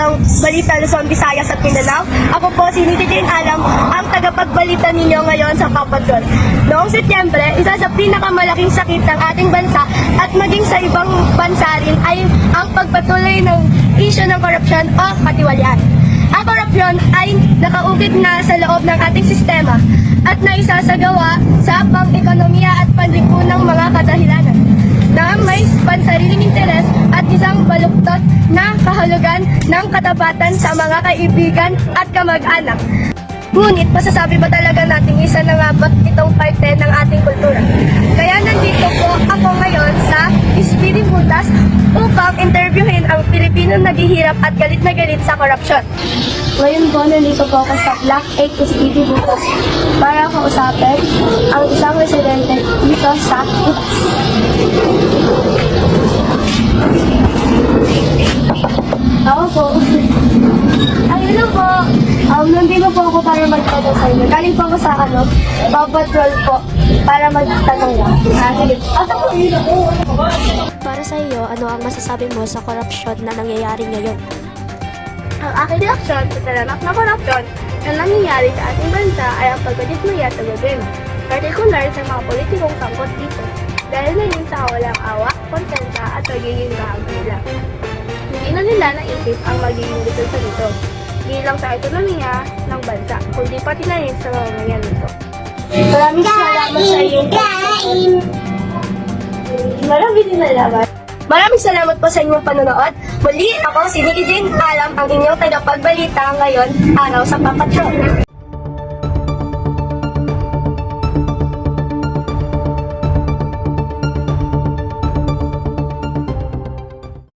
ng Balita Luzon, Visayas at Mindanao. Ako po si Nikki Jane Alam, ang tagapagbalita ninyo ngayon sa Papatrol. Noong Setyembre, isa sa pinakamalaking sakit ng ating bansa at maging sa ibang bansa rin ay ang pagpatuloy ng isyu ng korupsyon o katiwalian. Ang korupsyon ay nakaukit na sa loob ng ating sistema at naisasagawa sa pang-ekonomiya at panlipunang mga kadahilanan na may pansariling interes at isang baluktot na kahulugan ng katapatan sa mga kaibigan at kamag-anak. Ngunit masasabi ba talaga natin isa na nga ba itong parte ng ating kultura? Kaya nandito po ako ngayon sa Speedy Butas upang interviewin ang Pilipinong naghihirap at galit na galit sa korupsyon. Ngayon po, nandito po ako sa Block 8 Speedy Butas para kausapin ang isang residente dito sa Butas. Ako po. Ayun po. Nandito po ako para magtanong sa inyo. Galing po ako sa Papatrol po para magtanong lang. Sige. Para sa iyo, ano ang masasabi mo sa korupsyon na nangyayari ngayon? Ang aking reaksyon sa talamak na korupsyon na nangyayari sa ating bansa ay ang pagkadismaya sa gobyerno, partikular sa mga politikong sangkot dito, dahil na rin sa kawalang awa, konsensya at pagiging kahagila. Hindi na nila naisip ang magiging resulta nito, hindi lang sa ekonomiya ng bansa, kundi pati na rin sa mamamayan nito. Maraming salamat sa iyong Maraming salamat po sa inyong panonood. Muli, ako si Nikki Jane Alam, ang inyong tagapagbalita ngayon, araw sa Papatrol.